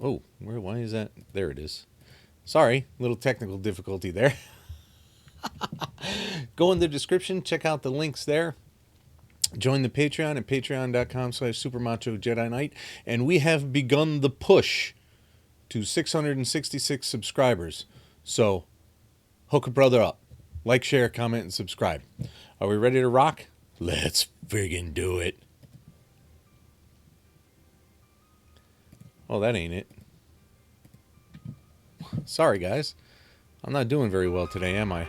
Oh, why is that? There it is. Sorry, little technical difficulty there. Go in the description, check out the links there. Join the Patreon at patreon.com/supermacho Jedi Knight. And we have begun the push to 666 subscribers. So, hook a brother up. Like, share, comment, and subscribe. Are we ready to rock? Let's friggin' do it. Oh, that ain't it. Sorry, guys. I'm not doing very well today, am I?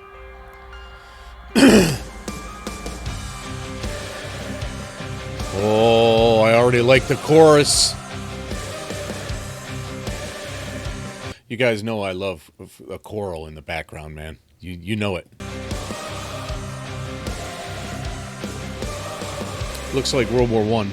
Oh, I already like the chorus. You guys know I love a choral in the background, man. You know it. Looks like World War I.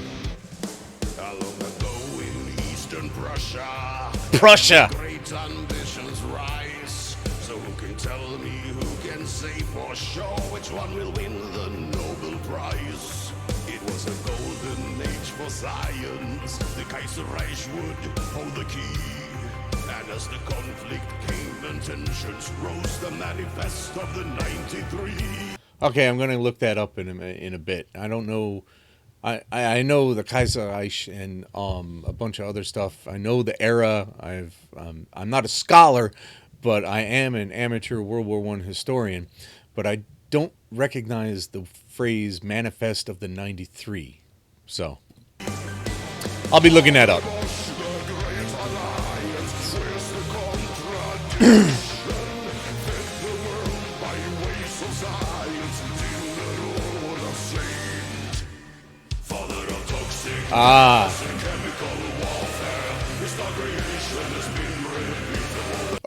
Prussia! Great ambitions rise. So who can tell me, who can say for sure which one will win the Nobel Prize? It was a golden age for science. The Kaiserreich would hold the key. And as the conflict came and tensions rose, the manifest of the 93. Okay, I'm going to look that up in a bit. I don't know. I know the Kaiserreich and a bunch of other stuff. I know the era. I'm not a scholar, but I am an amateur World War I historian. But I don't recognize the phrase "manifest of the 93." So I'll be looking that up.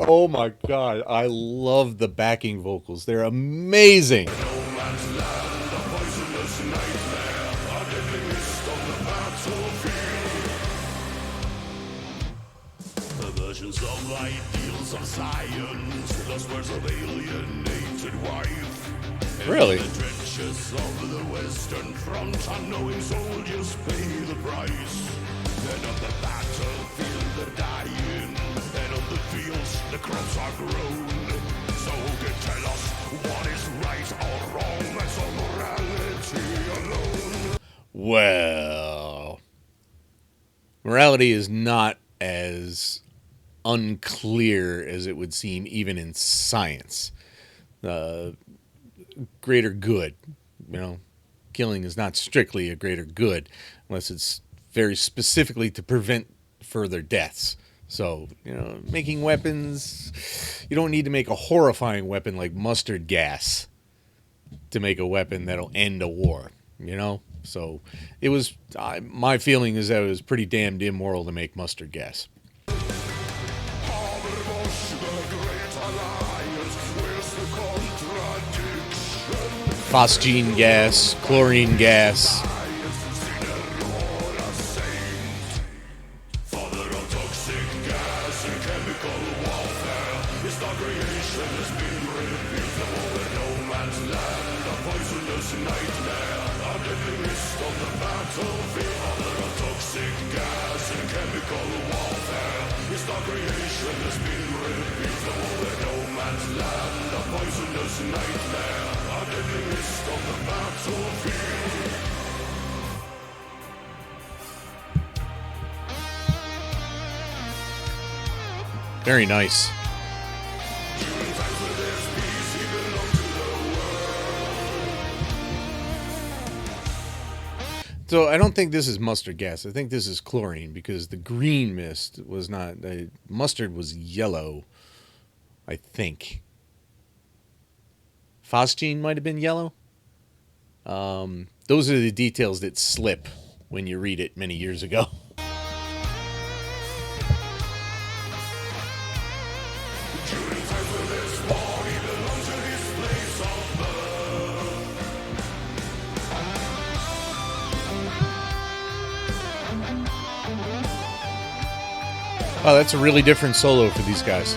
Oh my God, I love the backing vocals. They're amazing. Versions of ideals of science, lost words of alienated wife. Really? In the trenches of the Western Front, unknowing soldiers pay the price. And on the battlefield they're dying, and on the fields the crops are grown. So who can tell us what is right or wrong? That's all morality alone. Well, morality is not as unclear as it would seem even in science. Greater good, killing is not strictly a greater good unless it's very specifically to prevent further deaths. So, making weapons, you don't need to make a horrifying weapon like mustard gas to make a weapon that'll end a war, So it was, my feeling is that it was pretty damned immoral to make mustard gas. Phosgene gas, chlorine gas. Very nice. So I don't think this is mustard gas. I think this is chlorine because the green mist was not. Mustard was yellow, I think. Phosgene might have been yellow. Those are the details that slip when you read it many years ago. Oh, that's a really different solo for these guys.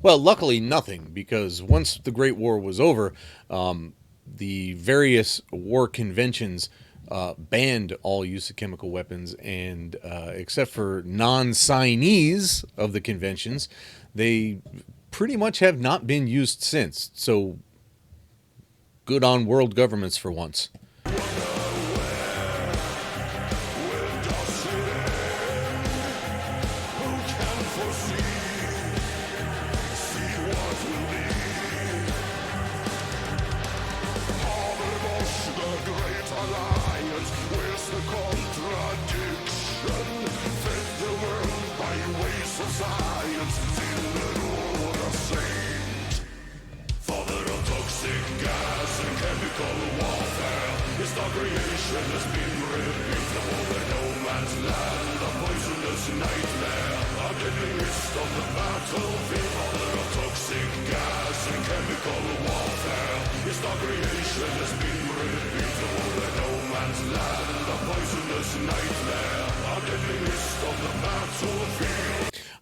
Well, luckily nothing, because once the Great War was over, the various war conventions banned all use of chemical weapons, and except for non-signees of the conventions, they pretty much have not been used since. So good on world governments for once.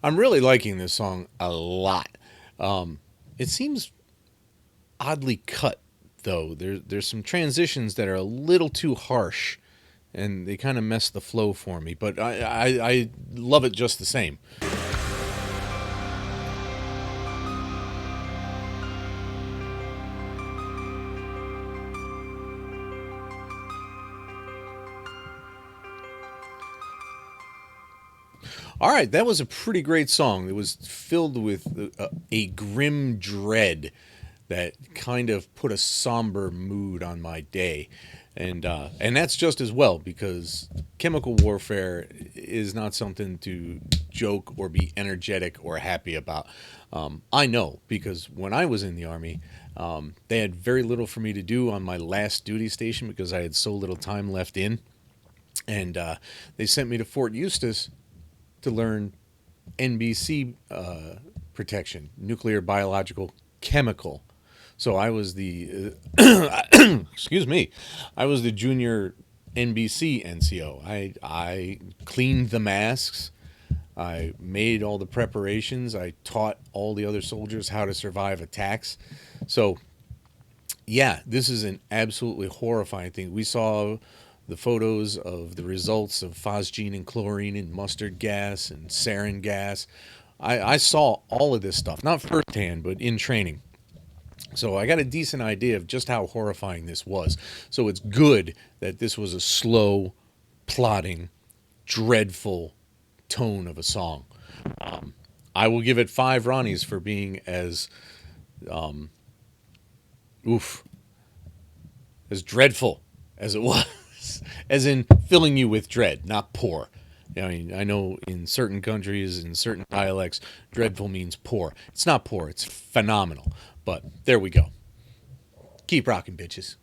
I'm really liking this song a lot. It seems oddly cut, though. There's some transitions that are a little too harsh, and they kind of mess the flow for me. But I love it just the same. All right, that was a pretty great song. It was filled with a grim dread that kind of put a somber mood on my day, and that's just as well, because chemical warfare is not something to joke or be energetic or happy about. I know, because when I was in the Army, they had very little for me to do on my last duty station because I had so little time left in, and they sent me to Fort Eustis to learn NBC protection, nuclear, biological, chemical. So I was the excuse me, I was the junior NBC NCO. I cleaned the masks. I made all the preparations. I taught all the other soldiers how to survive attacks. So yeah, this is an absolutely horrifying thing. We saw the photos of the results of phosgene and chlorine and mustard gas and sarin gas. I saw all of this stuff, not firsthand, but in training. So I got a decent idea of just how horrifying this was. So it's good that this was a slow, plodding, dreadful tone of a song. I will give it 5 Ronnies for being as, as dreadful as it was. As in filling you with dread, not poor. I mean, I know in certain countries, in certain dialects, dreadful means poor. It's not poor, it's phenomenal. But there we go. Keep rocking, bitches.